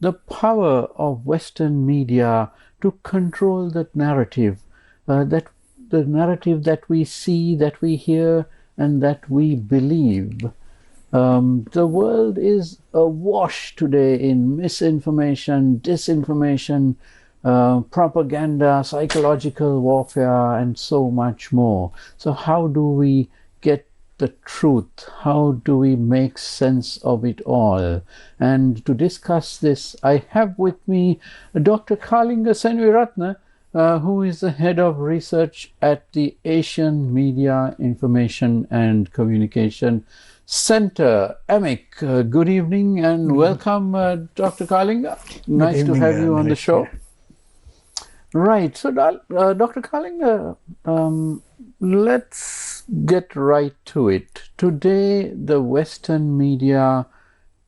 the power of Western media to control that narrative, that the narrative that we see, that we hear, and that we believe. The world is awash today in misinformation, disinformation, propaganda, psychological warfare, and so much more. So, how do we get the truth? How do we make sense of it all? And to discuss this, I have with me Dr. Kalinga Seneviratne, who is the head of research at the Asian Media Information and Communication Center, AMIC. Good evening and welcome, Dr. Kalinga. Nice to have you on the show. Right. So, Dr. Kalinga, let's get right to it. Today, the Western media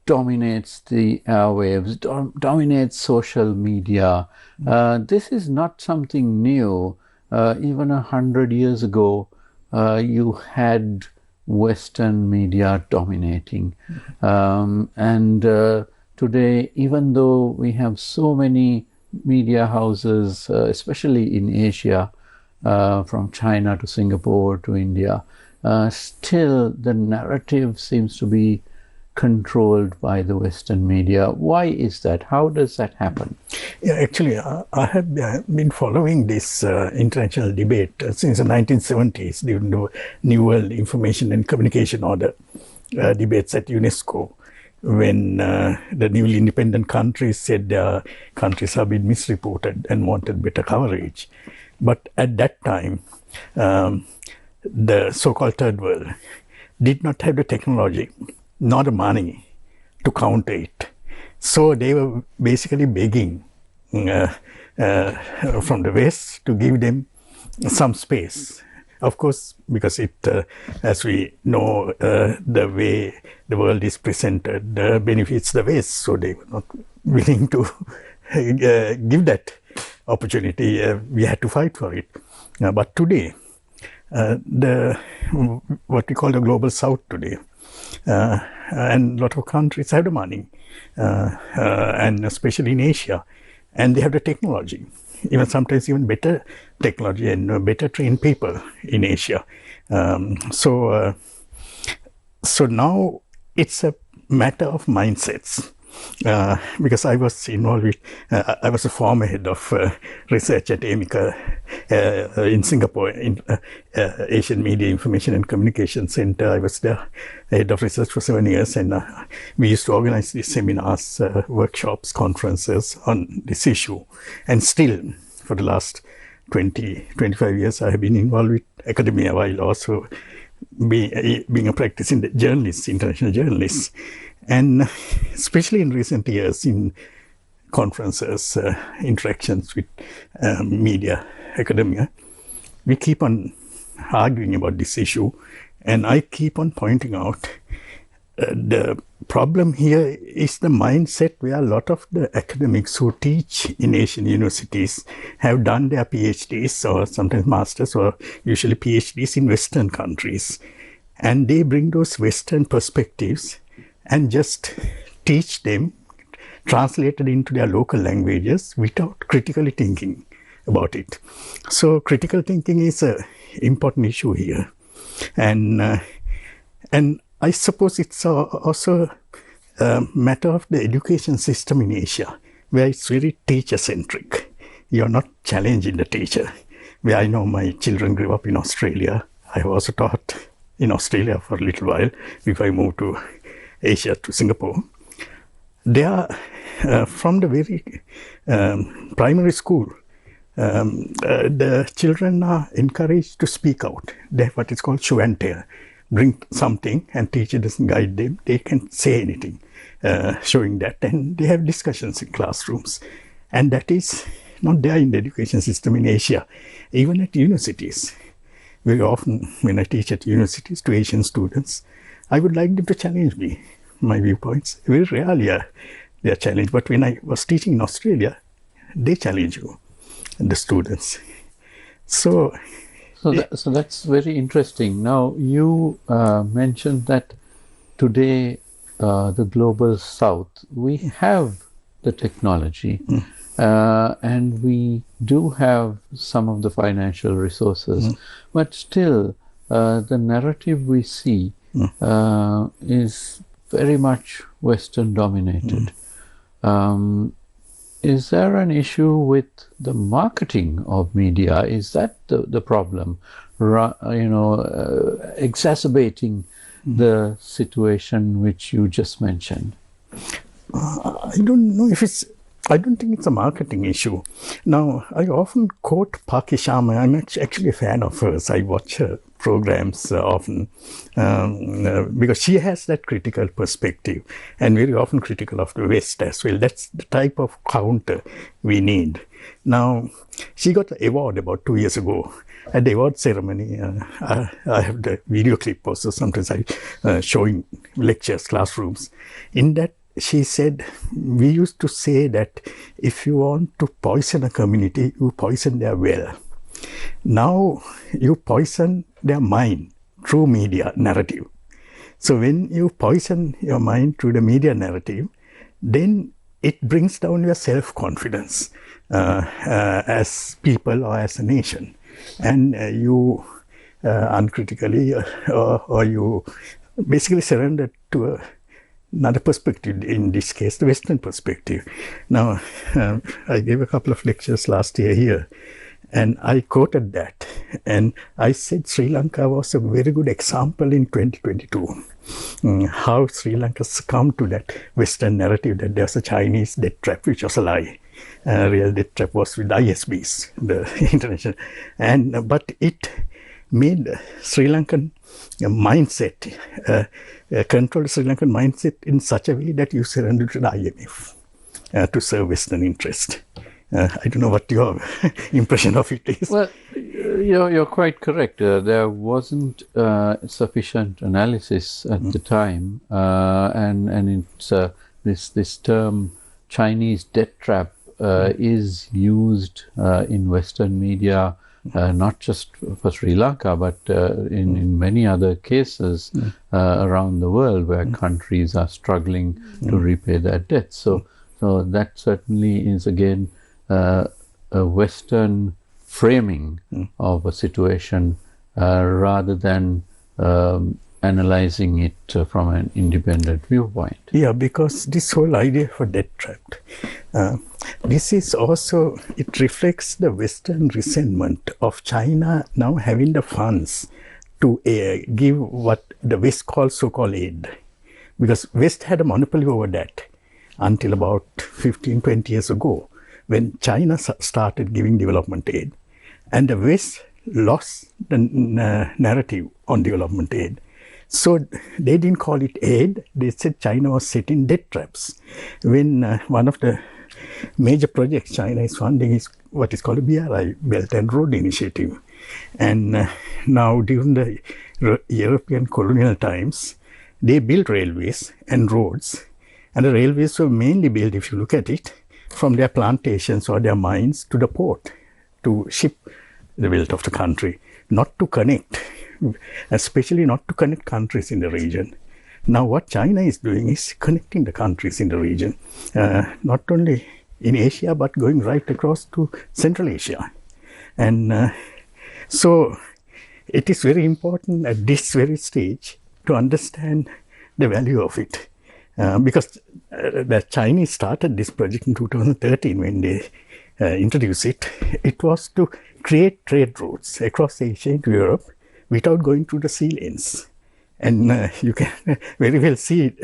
dominates the airwaves, dominates social media. This is not something new. Even 100 years ago, you had Western media dominating. And today, even though we have so many media houses, especially in Asia, from China to Singapore to India, still the narrative seems to be controlled by the Western media. Why is that? How does that happen? Yeah, actually, I have been following this international debate since the 1970s during the New World Information and Communication Order debates at UNESCO, when the newly independent countries said their countries have been misreported and wanted better coverage. But at that time, the so-called third world did not have the technology, nor the money to counter it. So they were basically begging from the West to give them some space. Of course, because it, as we know, the way the world is presented benefits the West, so they were not willing to give that opportunity. We had to fight for it. But today, what we call the global South today, and a lot of countries have the money, and especially in Asia, and they have the technology, sometimes even better technology and better trained people in Asia. So now it's a matter of mindsets. Because I was involved with, I was a former head of research at AMIC in Singapore, in Asian Media Information and Communication Center. I was the head of research for 7 years, and we used to organize these seminars, workshops, conferences on this issue. And still, for the last 25 years, I have been involved with academia while also being a practicing journalist, international journalist. And especially in recent years, in conferences, interactions with media, academia, we keep on arguing about this issue. And I keep on pointing out the problem here is the mindset where a lot of the academics who teach in Asian universities have done their PhDs or sometimes masters or usually PhDs in Western countries. And they bring those Western perspectives and just teach them, translated into their local languages without critically thinking about it. So critical thinking is an important issue here. And I suppose it's also a matter of the education system in Asia, where it's very teacher-centric. You're not challenging the teacher. Where I know my children grew up in Australia. I also taught in Australia for a little while before I moved to Asia, to Singapore. They are from the very primary school. The children are encouraged to speak out. They have what is called show and tell. Bring something and teacher doesn't guide them. They can say anything, showing that. And they have discussions in classrooms. And that is not there in the education system in Asia, even at universities. Very often when I teach at universities to Asian students, I would like them to challenge me, my viewpoints. Very rarely they are challenged. But when I was teaching in Australia, they challenge you, the students. So that's very interesting. Now, you mentioned that today, the global South, we have the technology, and we do have some of the financial resources, but still the narrative we see is very much Western dominated. Is there an issue with the marketing of media? Is that the problem? Exacerbating the situation which you just mentioned? I don't know if it's. I don't think it's a marketing issue. Now, I often quote Paki Sharma. I'm actually a fan of hers. I watch her programs often because she has that critical perspective and very often critical of the West as well. That's the type of counter we need. Now, she got an award about 2 years ago at the award ceremony. I have the video clip also. Sometimes I showing lectures, classrooms. In that, she said, we used to say that if you want to poison a community, you poison their well. Now you poison their mind through media narrative. So when you poison your mind through the media narrative, then it brings down your self-confidence as people or as a nation. And you uncritically or you basically surrender to another perspective, in this case, the Western perspective. Now, I gave a couple of lectures last year here, and I quoted that. And I said Sri Lanka was a very good example in 2022. How Sri Lanka succumbed to that Western narrative that there's a Chinese death trap, which was a lie. Real death trap was with ISBs, the international. But it made Sri Lankan mindset, control Sri Lankan mindset in such a way that you surrender to the IMF to serve Western interest. I don't know what your impression of it is. Well, you're quite correct. There wasn't sufficient analysis at the time, and it's this term Chinese death trap is used in Western media. Not just for Sri Lanka, but in many other cases around the world where countries are struggling to repay their debts. So that certainly is again a Western framing of a situation rather than analyzing it from an independent viewpoint. Yeah, because this whole idea for debt trap, this is also, it reflects the Western resentment of China now having the funds to give what the West calls so-called aid. Because West had a monopoly over that until about 15, 20 years ago, when China started giving development aid. And the West lost the narrative on development aid. So they didn't call it aid. They said China was setting debt traps. When one of the major projects China is funding is what is called a BRI, Belt and Road Initiative. And now during the European colonial times, they built railways and roads. And the railways were mainly built, if you look at it, from their plantations or their mines to the port to ship the wealth of the country, not to connect, especially not to connect countries in the region. Now what China is doing is connecting the countries in the region, not only in Asia, but going right across to Central Asia. And so it is very important at this very stage to understand the value of it. Because the Chinese started this project in 2013 when they introduced it. It was to create trade routes across Asia into Europe without going through the sea lanes. And you can very well see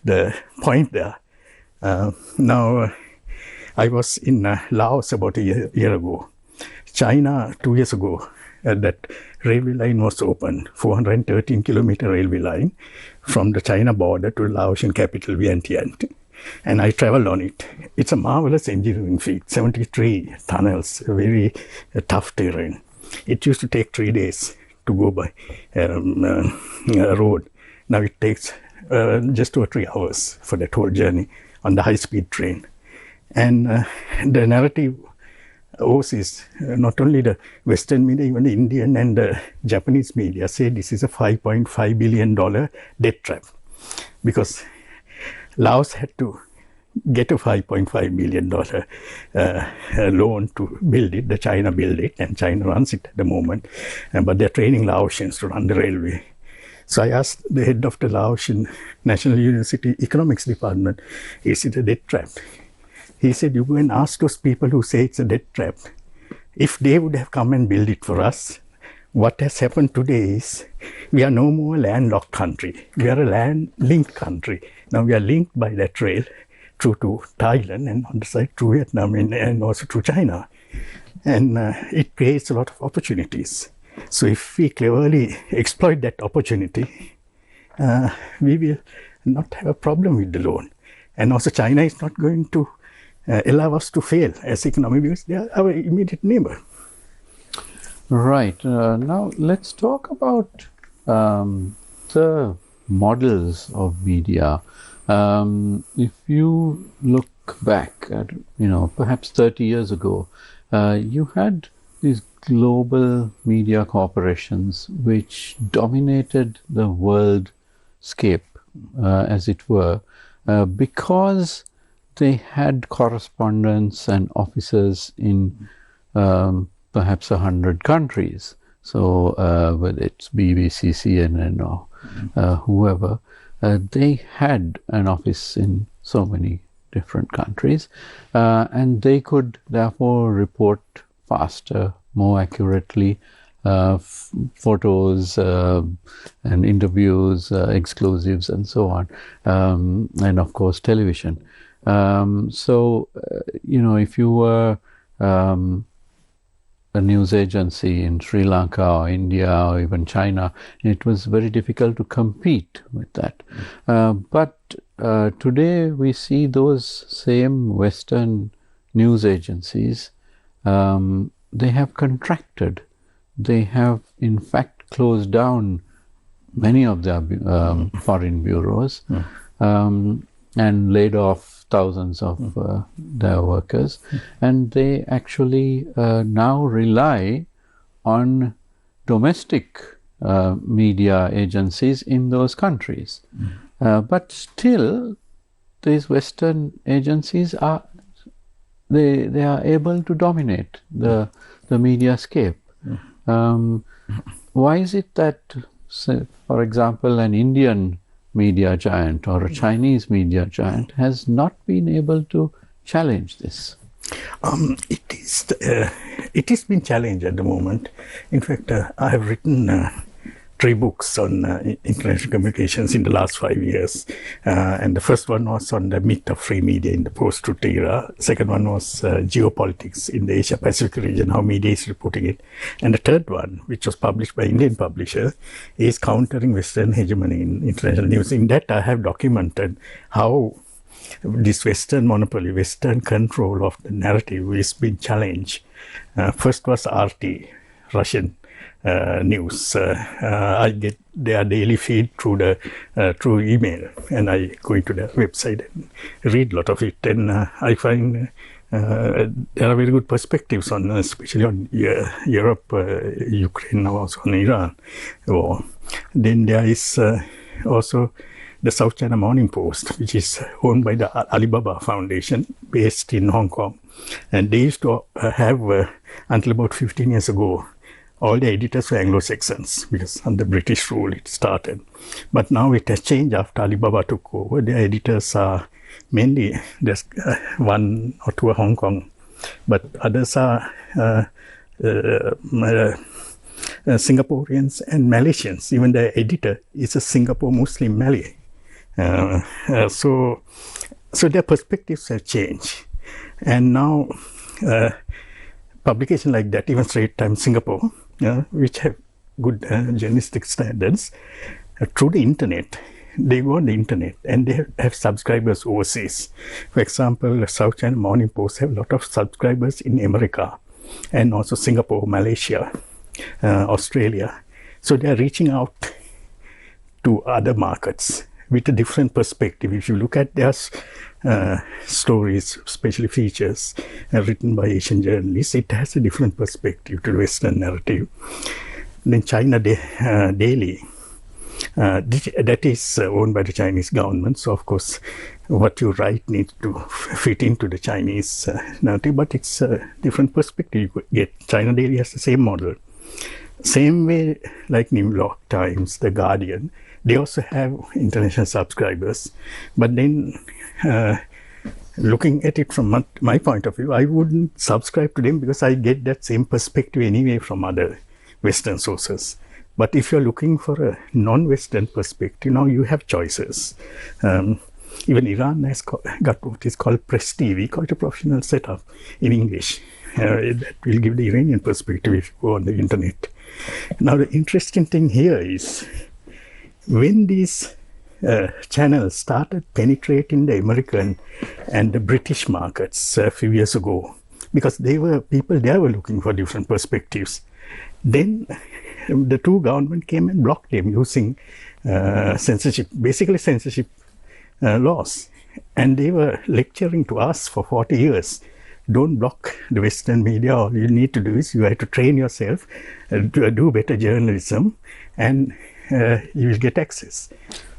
the point there. Now, I was in Laos about a year ago. China, 2 years ago, that railway line was opened, 413-kilometer railway line from the China border to the Laotian capital, Vientiane. And I traveled on it. It's a marvelous engineering feat, 73 tunnels, very tough terrain. It used to take 3 days to go by a road. Now it takes just over 3 hours for that whole journey on the high-speed train. And the narrative overseas, not only the Western media, even the Indian and the Japanese media say this is a $5.5 billion debt trap, because Laos had to get a $5.5 million loan to build it. The China build it, and China runs it at the moment. But they're training Laotians to run the railway. So I asked the head of the Laotian National University Economics Department, is it a debt trap? He said, you go and ask those people who say it's a debt trap. If they would have come and built it for us, what has happened today is we are no more a landlocked country. We are a land-linked country. Now we are linked by that rail through to Thailand and on the side through Vietnam and also through China. And it creates a lot of opportunities. So if we cleverly exploit that opportunity, we will not have a problem with the loan. And also China is not going to allow us to fail as economy because they are our immediate neighbor. Right. Now let's talk about the models of media. If you look back at, perhaps 30 years ago, you had these global media corporations which dominated the worldscape, as it were, because they had correspondents and officers in perhaps 100 countries. So whether it's BBC, CNN or whoever, they had an office in so many different countries, and they could therefore report faster, more accurately, photos and interviews, exclusives, and so on, and of course television. So if you were a news agency in Sri Lanka or India or even China, it was very difficult to compete with that. But today we see those same Western news agencies, they have contracted. They have in fact closed down many of their foreign bureaus and laid off thousands of their workers, and they actually now rely on domestic media agencies in those countries. But still, these Western agencies are they are able to dominate the mediascape. Why is it that, say, for example, an Indian media giant or a Chinese media giant has not been able to challenge this? It has been challenged at the moment. In fact, I have written 3 books on international communications in the last 5 years. And the first one was on the myth of free media in the post-truth era. Second one was geopolitics in the Asia-Pacific region, how media is reporting it. And the third one, which was published by Indian publisher, is countering Western hegemony in international news. In that, I have documented how this Western monopoly, Western control of the narrative is being challenged. First was RT, Russian news. I get their daily feed through through email, and I go into their website and read a lot of it. And I find there are very good perspectives on, especially on Europe, Ukraine, now also on Iran. Then there is also the South China Morning Post, which is owned by the Alibaba Foundation, based in Hong Kong. And they used to have, until about 15 years ago, all the editors were Anglo-Saxons, because under British rule it started. But now it has changed after Alibaba took over. The editors are mainly, there's 1 or 2 are Hong Kong, but others are Singaporeans and Malaysians. Even the editor is a Singapore Muslim Malay. So their perspectives have changed. And now publication like that, even Straits Times Singapore, which have good journalistic standards, through the internet, they go on the internet and they have subscribers overseas. For example, the South China Morning Post have a lot of subscribers in America and also Singapore, Malaysia, Australia. So they are reaching out to other markets with a different perspective. If you look at their stories, especially features written by Asian journalists, it has a different perspective to the Western narrative. Then China Daily, that is owned by the Chinese government. So of course, what you write needs to fit into the Chinese narrative, but it's a different perspective. You could get China Daily has the same model. Same way like New York Times, The Guardian, they also have international subscribers. But then looking at it from my point of view, I wouldn't subscribe to them because I get that same perspective anyway from other Western sources. But if you're looking for a non-Western perspective, now you have choices. Even Iran has got what is called Press TV, quite a professional setup in English. That will give the Iranian perspective if you go on the internet. Now, the interesting thing here is when these channels started penetrating the American and the British markets a few years ago, because they were people there were looking for different perspectives. Then the two government came and blocked them using censorship, basically censorship laws. And they were lecturing to us for 40 years. Don't block the Western media. All you need to do is you have to train yourself to do better journalism, and you will get access.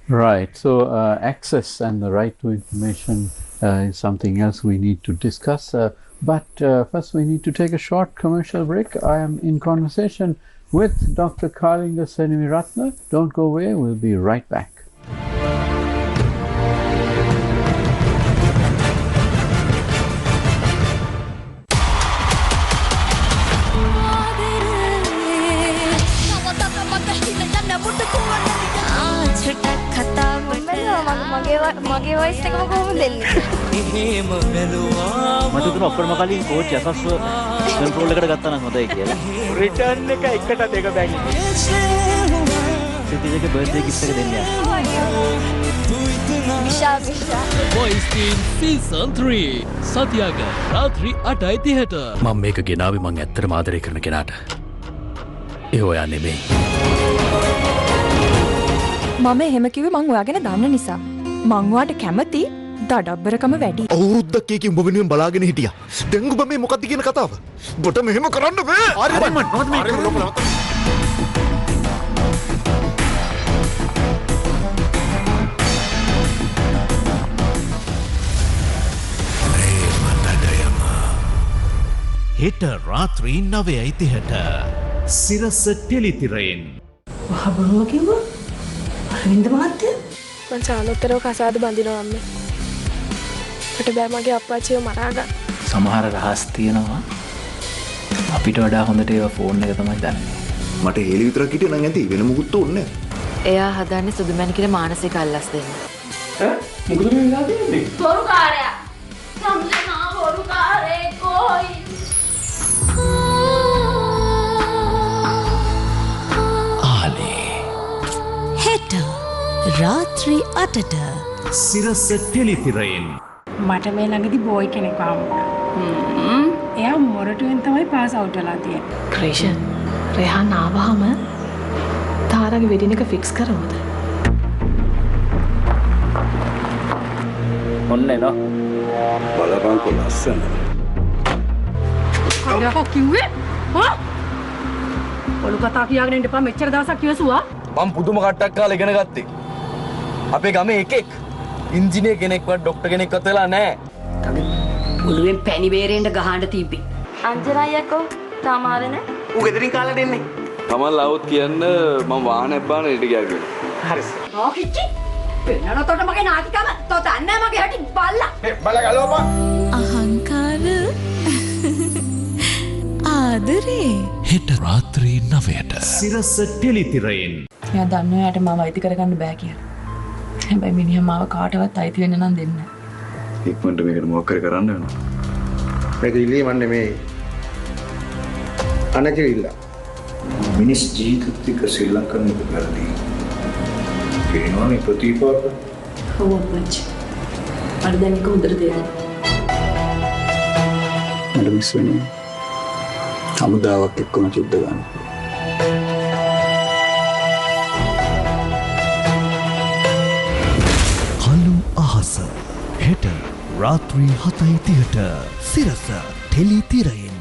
Right. So access and the right to information is something else we need to discuss. But first we need to take a short commercial break. I am in conversation with Dr. Kalinga Seneviratne. Don't go away. We'll be right back. මගේ vice එකම කොහොමද දෙන්නේ? එහෙම බැලුවා මට දුන්න ඔක්කොම කලින් කෝච් යසස්ව කන්ට්‍රෝල් එකට ගත්තා නම් හොඳයි කියලා. රිටර්න් එක එකට දෙක බැංගි. සිතිජගේ බර්ත්ඩේ ගිෆ්ට් එක දෙන්න යනවා. විශාල Voice Team Season 3 සතියක රාත්‍රී 8:30ට. මම මේක ගෙනාවේ මං ඇත්තටම ආදරය කරන කෙනාට. ඒ ඔයා නෙමෙයි. මම එහෙම කිව්වේ මං ඔයාගෙන දන්න නිසා. මං ඔයාට කැමති දඩබ්බරකම වැඩි. අවුරුද්දක් එකකින් ඔබ වෙනුවෙන් බලාගෙන හිටියා. දැන් ඔබ මේ මොකක්ද කියන කතාව? ඔබට මෙහෙම කරන්න බෑ. හරි මන් මොකද මේ කරන්නේ? හෙට රාත්‍රී 9:30ට සිරස ටෙලිතිරයෙන්. වහබරව කිව්වා? අරවින්ද මහත්තයා? මං සානෝත්තරව කසාද බඳිනවා අම්මේ. මට බෑ මගේ අප්පාච්චිව මරා ගන්න. සමහර රහස් තියෙනවා. අපිට වඩා හොඳට ඒවා ෆෝන් එක තමයි දන්නේ. මට හේලි විතරක් හිටිය නම් ඇති වෙන මුකුත් ඕනේ නැහැ. එයා හදන්නේ සුදුමැණිකට මානසික අල්ලස් දෙන්න. මොකද මේ වෙලා තියෙන්නේ? බොරුකාරයා. සම්ලනා බොරුකාරේ කොයි? හෙට රාත්‍රී 8ට සිරස ටෙලිතිරයෙන්. මට මේ ළඟදී බෝයි කෙනෙක් ආවා. එයා මොරටුවෙන් තමයි පාස් අවුට් වෙලා තියෙන්නේ. ක්‍රේෂන් රෙහාන් ආවහම තාරගේ වෙඩින් එක ෆික්ස් කරමුද? ඔන්න එනවා. බලපංකො ලස්සන. කඩක කිව්වේ? හා? ඔලු කතා කියාගෙන ඉන්න එපා මෙච්චර දවසක් කිව්වසුවා. මම පුදුම කට්ටක් කාලේ ඉගෙන ගත්තේ. අපේ ගමේ එකෙක් ඉංජිනේර කෙනෙක්වත් ડોක්ටර් කෙනෙක්වත් වෙලා නැහැ. ඔළුවෙන් පැණි බේරෙන්න ගහන්න තිබ්බේ. අංජනයියකෝ තාමාරේ නේ? ඌ ගෙදරින් කාලා දෙන්නේ. තමන් ලවුත් කියන්න මම වාහනයක් බාන ඊට ගියා කියලා. හරි. ආ කිච්චි. පෙන්නනතොට මගේ නාකිකම. තෝ දන්නේ මගේ හැටි බල්ලා. බල ගලවපන්. අහංකාර ආදරේ. හෙට රාත්‍රී 9ට සිරස ටෙලිතිරයෙන්. එයා දන්නවා යාට මාව අයිති කරගන්න බෑ කියලා. හැබැයි මිනිහා මාව කාටවත් අයිති වෙන්න නම් දෙන්නේ නැහැ. ඉක්මනට මේකට මොකක් හරි කරන්න වෙනවා. මේක ඉල්ලීමක් නෙමෙයි. අනකිරිල්ල. මිනිස් ජීවිතත් එක්ක ශ්‍රී ලංකාවේ කරදී. පේනවනේ ප්‍රතිපාක. ඔව් අපච්චි. අර දැන් එක හොඳට තේරෙනවා. මට මිස් වෙනවා. හමුදාවක් එක්කම චුද්ද ගන්න. කළු අහස හෙට රාත්‍රී 7:30ට සිරස ටෙලිතිරයෙන්.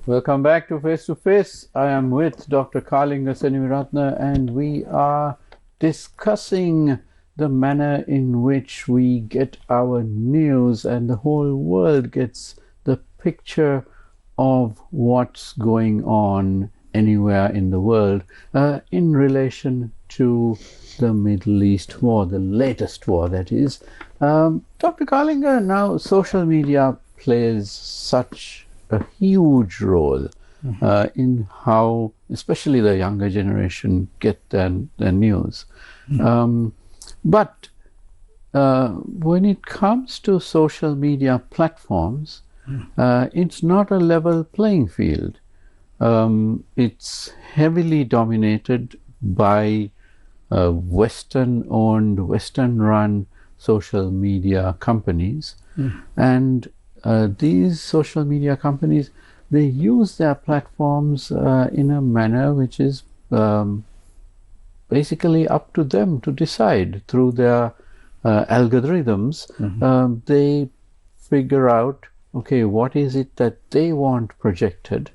Welcome back to Face to Face. I am with Dr. Kalinga Seneviratne, and we are discussing the manner in which we get our news and the whole world gets the picture of what's going on anywhere in the world in relation to the Middle East war, the latest war, that is. Dr. Kalinga, now social media plays such a huge role in how, especially the younger generation, get their news. But when it comes to social media platforms, it's not a level playing field. It's heavily dominated by Western-owned, Western-run social media companies. And these social media companies, they use their platforms in a manner which is basically up to them to decide through their algorithms. They figure out, okay, what is it that they want projected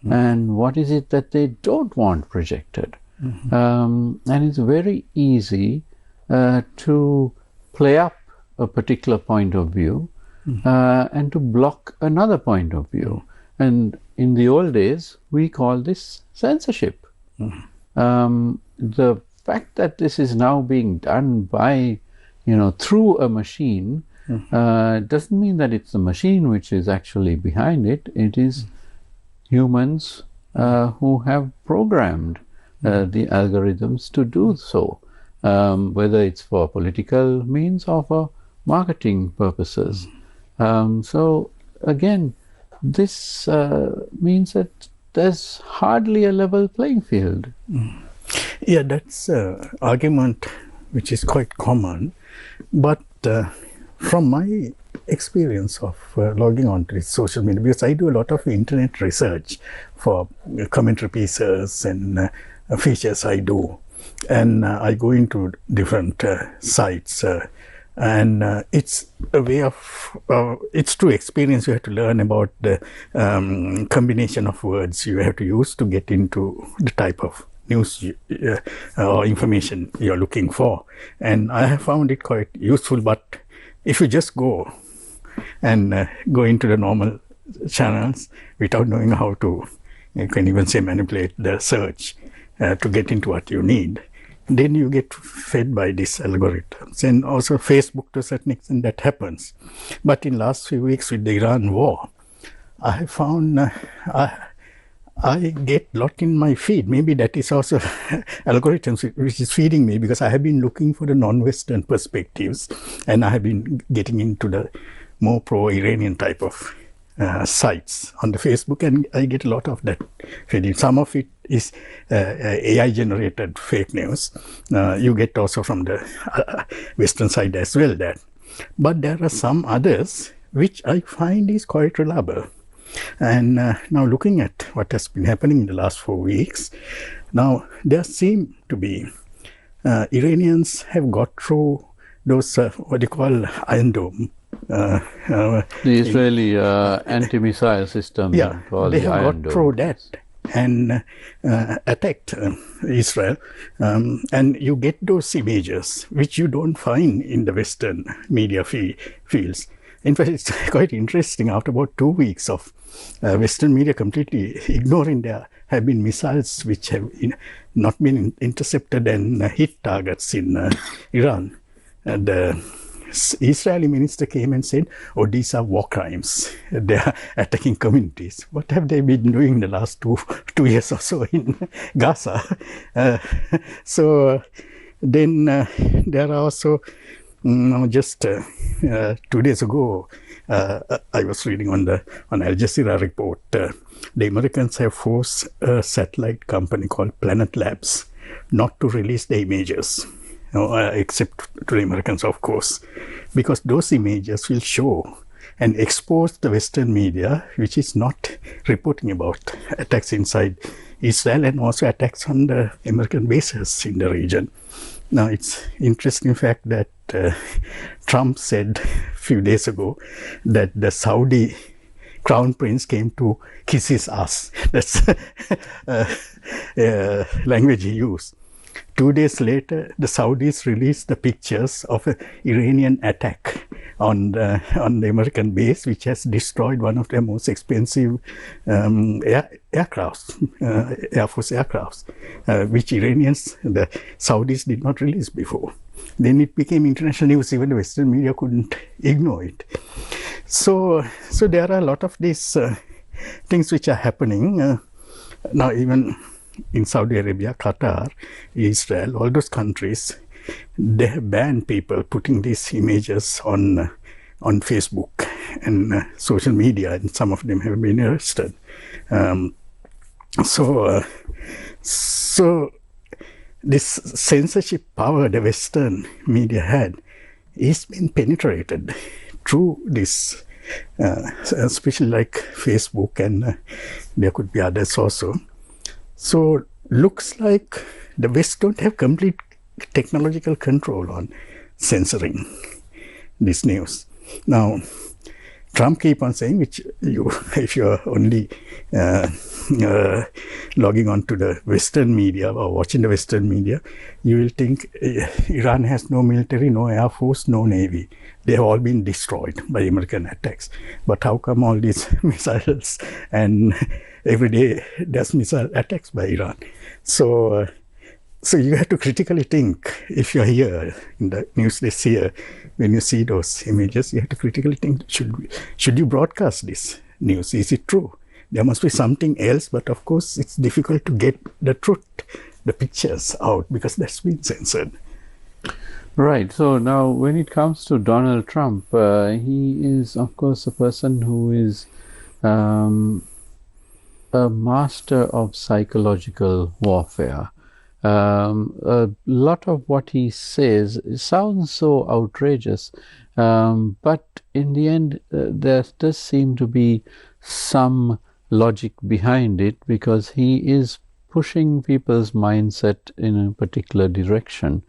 and what is it that they don't want projected. And it's very easy to play up a particular point of view and to block another point of view. And in the old days, we call this censorship. The fact that this is now being done by, through a machine doesn't mean that it's the machine which is actually behind it. It is humans who have programmed the algorithms to do so, whether it's for political means or for marketing purposes. So again, this means that there's hardly a level playing field. Yeah, that's an argument which is quite common. But from my experience of logging on to social media, because I do a lot of internet research for commentary pieces and features I do, and I go into different sites, and it's a way of, it's through experience you have to learn about the combination of words you have to use to get into the type of news or information you're looking for. And I have found it quite useful, but if you just go and go into the normal channels without knowing how to, you can even say manipulate the search to get into what you need, then you get fed by these algorithms. And also Facebook, to a certain extent, that happens. But in last few weeks with the Iran war, I have found I get a lot in my feed. Maybe that is also algorithms which is feeding me, because I have been looking for the non-Western perspectives, and I have been getting into the more pro-Iranian type of sites on the Facebook, and I get a lot of that feeding. Some of it is AI-generated fake news. You get also from the Western side as well that. But there are some others which I find is quite reliable. And now looking at what has been happening in the last 4 weeks, now there seem to be Iranians have got through those what you call Iron Dome. The Israeli anti-missile system. Yeah, they have got through that and attacked Israel. And you get those images which you don't find in the Western media fields. In fact, it's quite interesting. After about 2 weeks of Western media completely ignoring there have been missiles which have not been intercepted and hit targets in Iran. And the Israeli minister came and said, oh, these are war crimes. They are attacking communities. What have they been doing the last two years or so in Gaza? So then there are also, just 2 days ago, I was reading on Al Jazeera report, the Americans have forced a satellite company called Planet Labs not to release the images, except to the Americans, of course, because those images will show and expose the Western media, which is not reporting about attacks inside Israel and also attacks on the American bases in the region. Now, it's interesting fact that Trump said a few days ago that the Saudi Crown Prince came to kiss his ass. That's language he used. 2 days later, the Saudis released the pictures of an Iranian attack on the American base, which has destroyed one of their most expensive aircrafts, Air Force aircrafts, which the Saudis did not release before. Then it became international news. Even the Western media couldn't ignore it. So there are a lot of these things which are happening now. Even in Saudi Arabia, Qatar, Israel, all those countries, they have banned people putting these images on Facebook and social media, and some of them have been arrested. So this censorship power the Western media had is been penetrated through this, especially like Facebook, and there could be others also. So looks like the West don't have complete technological control on censoring this news. Now, Trump keep on saying, which if you're only logging on to the Western media or watching the Western media, you will think Iran has no military, no air force, no navy. They have all been destroyed by American attacks. But how come all these missiles, and every day there's missile attacks by Iran? So you have to critically think. If you're here in the news this year, when you see those images, you have to critically think, should you broadcast this news? Is it true? There must be something else, but of course it's difficult to get the truth, the pictures out, because that's been censored. Right. So now when it comes to Donald Trump, he is of course a person who is a master of psychological warfare. A lot of what he says sounds so outrageous, but in the end there does seem to be some logic behind it, because he is pushing people's mindset in a particular direction.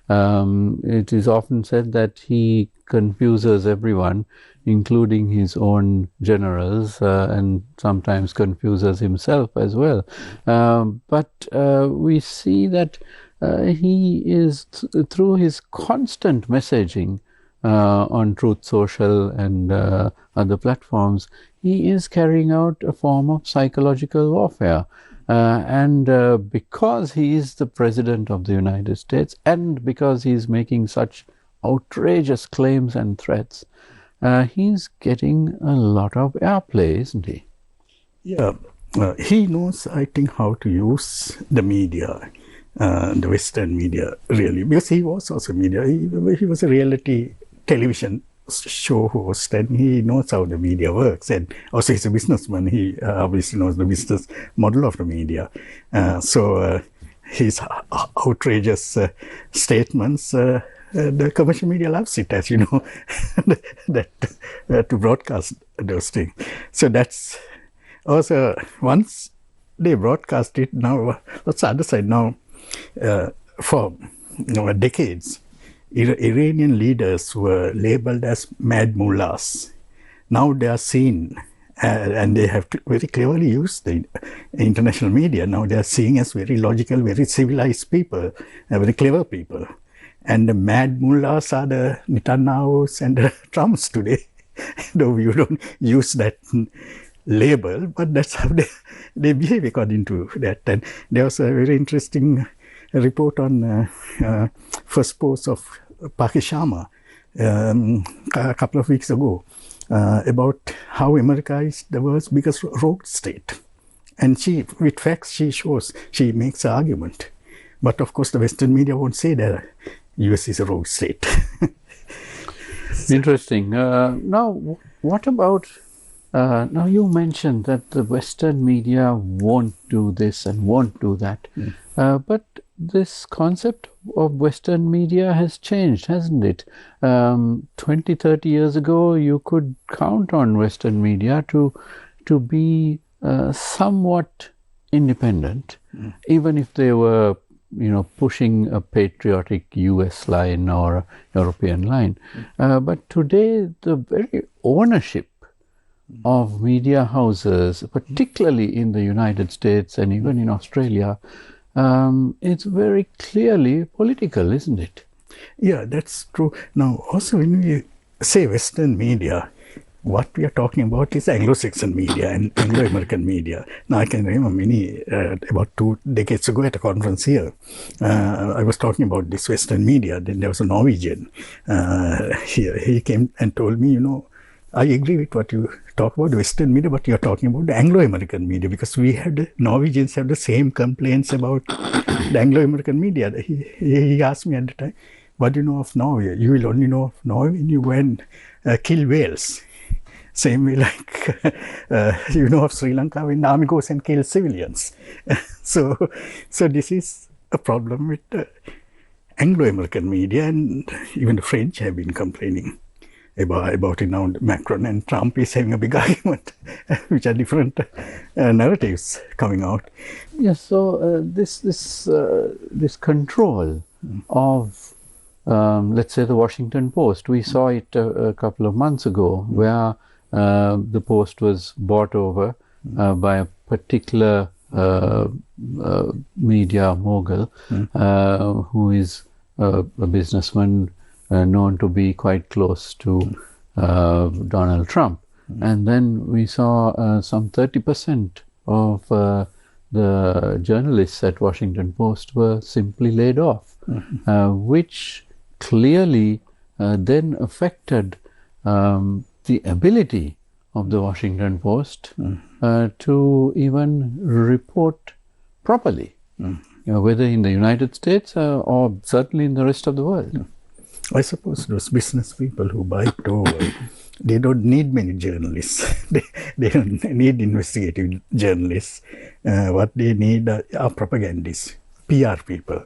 It is often said that he confuses everyone, including his own generals, and sometimes confuses himself as well. But we see that he is, through his constant messaging on Truth Social and other platforms, he is carrying out a form of psychological warfare. And because he is the President of the United States, and because he is making such outrageous claims and threats, he's getting a lot of airplay, isn't he? Yeah, he knows, I think, how to use the media, the Western media, really, because he was also media. He was a reality television show host, and he knows how the media works, and also he's a businessman. He obviously knows the business model of the media. So his outrageous statements, the commercial media loves it, as you know, that to broadcast those things. So that's also, once they broadcast it, now what's the other side now? For decades, Iranian leaders were labeled as mad mullahs. Now they are seen, and they have very cleverly used the international media. Now they are seen as very logical, very civilized people, very clever people. And the mad mullahs are the Netanyahus and the Trumps today. Though you don't use that label, but that's how they behave according to that. And there was a very interesting report on first post of Paki Sharma a couple of weeks ago about how America is the world's biggest rogue state. And she, with facts, she makes an argument. But of course, the Western media won't say that US is a rogue state. Interesting. Now, what about, now you mentioned that the Western media won't do this and won't do that. But this concept of Western media has changed, hasn't it? 20, 30 years ago, you could count on Western media to be somewhat independent, even if they were, pushing a patriotic US line or a European line. But today, the very ownership of media houses, particularly in the United States and even in Australia, it's very clearly political, isn't it? Yeah, that's true. Now, also when we say Western media, what we are talking about is Anglo-Saxon media and Anglo-American media. Now, I can remember about 2 decades ago at a conference here, I was talking about this Western media. Then there was a Norwegian here. He came and told me, I agree with what you talk about the Western media, but you're talking about the Anglo-American media, because Norwegians have the same complaints about the Anglo-American media. He asked me at the time, what do you know of Norway? You will only know of Norway when you go and kill whales. Same way like, of Sri Lanka when the army goes and kills civilians. So this is a problem with the Anglo-American media, and even the French have been complaining about it now. Macron and Trump is having a big argument, which are different narratives coming out. Yes, so this control of, let's say, the Washington Post, we saw it a couple of months ago, where the Post was bought over by a particular media mogul who is a businessman known to be quite close to Donald Trump. And then we saw some 30% of the journalists at Washington Post were simply laid off, which clearly then affected the ability of the Washington Post to even report properly, whether in the United States or certainly in the rest of the world. I suppose those business people who buy it over, they don't need many journalists. They don't need investigative journalists. What they need are propagandists, PR people.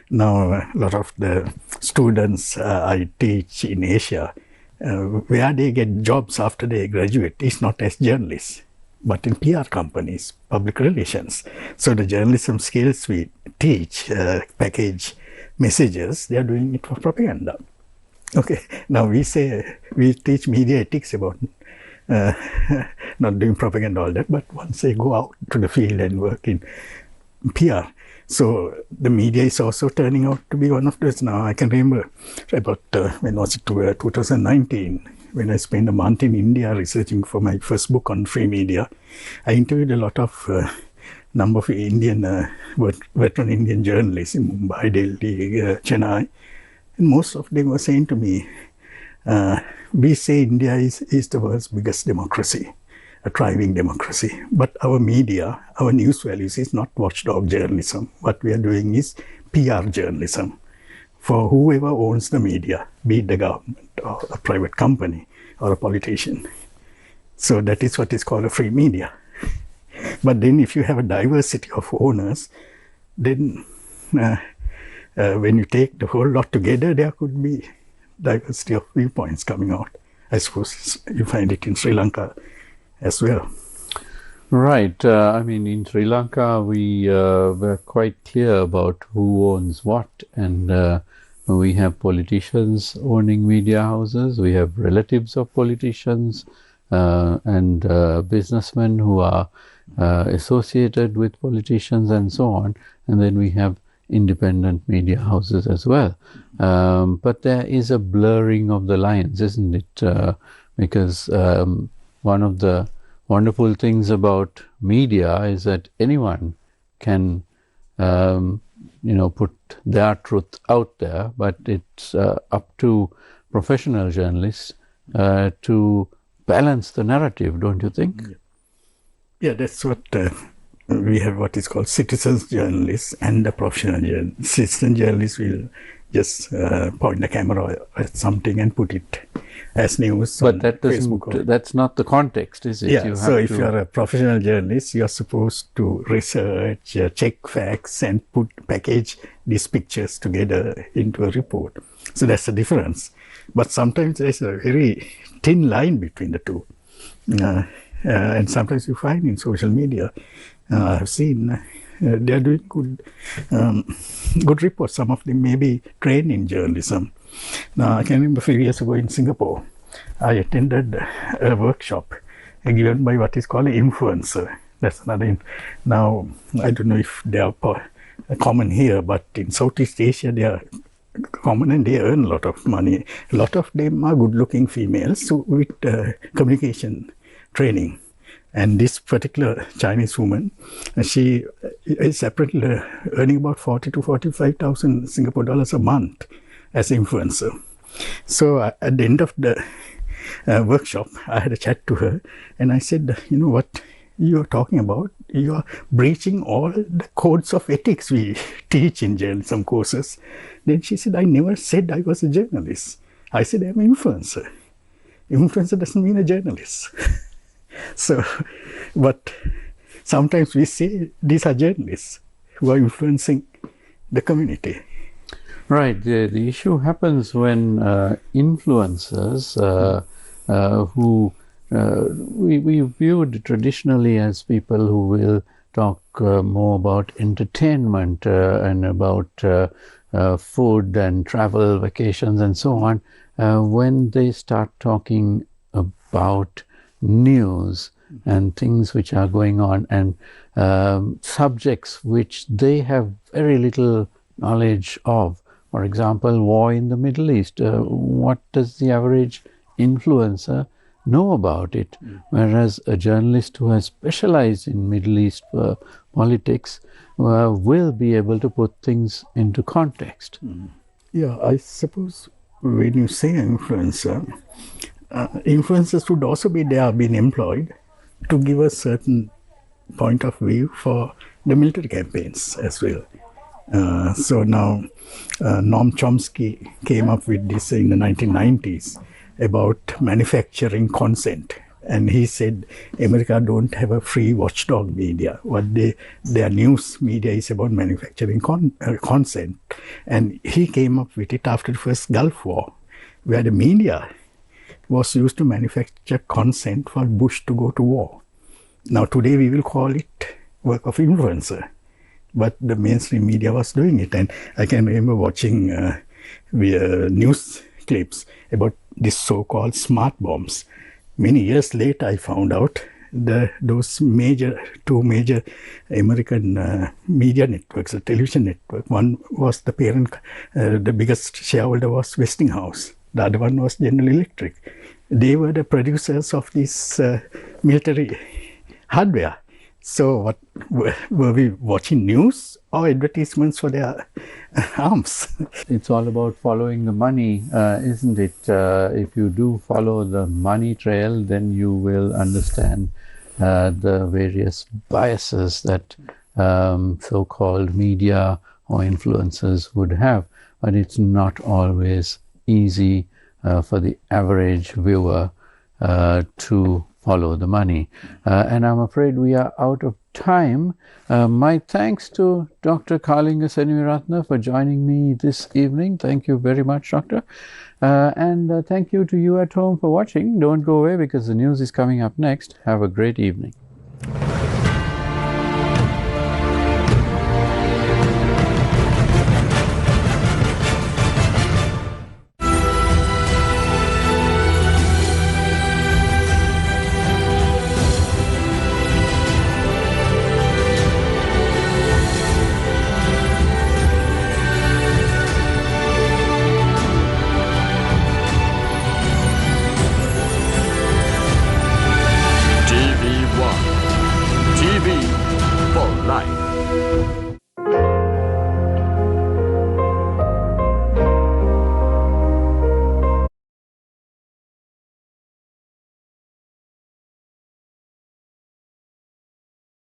Now, a lot of the students I teach in Asia, where they get jobs after they graduate is not as journalists, but in PR companies, public relations. So the journalism skills we teach, package messages, they are doing it for propaganda. Okay, now we teach media ethics about not doing propaganda, all that, but once they go out to the field and work in PR. So the media is also turning out to be one of those. Now I can remember about, when was it, 2019, when I spent a month in India researching for my first book on free media. I interviewed a lot of number of veteran Indian journalists in Mumbai, Delhi, Chennai. And most of them were saying to me, we say India is the world's biggest democracy, a thriving democracy. But our media, our news values is not watchdog journalism. What we are doing is PR journalism for whoever owns the media, be it the government or a private company or a politician. So that is what is called a free media. But then if you have a diversity of owners, then when you take the whole lot together, there could be diversity of viewpoints coming out. I suppose you find it in Sri Lanka as well. Right. I mean, in Sri Lanka, we were quite clear about who owns what, and we have politicians owning media houses, we have relatives of politicians, and businessmen who are associated with politicians and so on, and then we have independent media houses as well. But there is a blurring of the lines, isn't it? Because one of the wonderful things about media is that anyone can put their truth out there, but it's up to professional journalists to balance the narrative, don't you think? Yeah, that's what we have, what is called citizens journalists and the professional journalists. Citizen journalists will just point the camera at something and put it as news. But that doesn't, that's not the context, is it? Yeah, so if you're a professional journalist, you're supposed to research, check facts and package these pictures together into a report. So that's the difference. But sometimes there's a very thin line between the two. And sometimes you find in social media, I've seen they're doing good reports. Some of them may be trained in journalism. Now, I can remember a few years ago in Singapore, I attended a workshop given by what is called an influencer. That's another. Now, I don't know if they are common here, but in Southeast Asia, they are common and they earn a lot of money. A lot of them are good-looking females with communication training. And this particular Chinese woman, she is apparently earning about 40 to 45,000 Singapore dollars a month as an influencer. So at the end of the workshop, I had a chat to her and I said, you know what you're talking about? You are breaching all the codes of ethics we teach in journalism courses. Then she said, I never said I was a journalist. I said, I'm an influencer. Influencer doesn't mean a journalist. So, but sometimes we say these are journalists who are influencing the community. Right. The issue happens when influencers who we viewed traditionally as people who will talk more about entertainment and about food and travel, vacations and so on, when they start talking about news and things which are going on and subjects which they have very little knowledge of. For example, war in the Middle East. What does the average influencer know about it? Whereas a journalist who has specialized in Middle East politics will be able to put things into context. Yeah, I suppose when you say influencer, influencers would also be there, being employed to give a certain point of view for the military campaigns as well. So now Noam Chomsky came up with this in the 1990s about manufacturing consent. And he said America don't have a free watchdog media. What their news media is about manufacturing consent. And he came up with it after the first Gulf War, where the media was used to manufacture consent for Bush to go to war. Now today we will call it work of influencer, but the mainstream media was doing it. And I can remember watching news clips about this so-called smart bombs. Many years later I found out those two major American media networks, a television network. One was the parent, the biggest shareholder was Westinghouse. The other one was General Electric. They were the producers of this military hardware. So what were we watching news or advertisements for their arms? It's all about following the money, isn't it? If you do follow the money trail, then you will understand the various biases that so-called media or influencers would have. But it's not always easy for the average viewer to follow the money. And I'm afraid we are out of time. My thanks to Dr. Kalinga Seneviratne for joining me this evening. Thank you very much, Doctor. And thank you to you at home for watching. Don't go away because the news is coming up next. Have a great evening.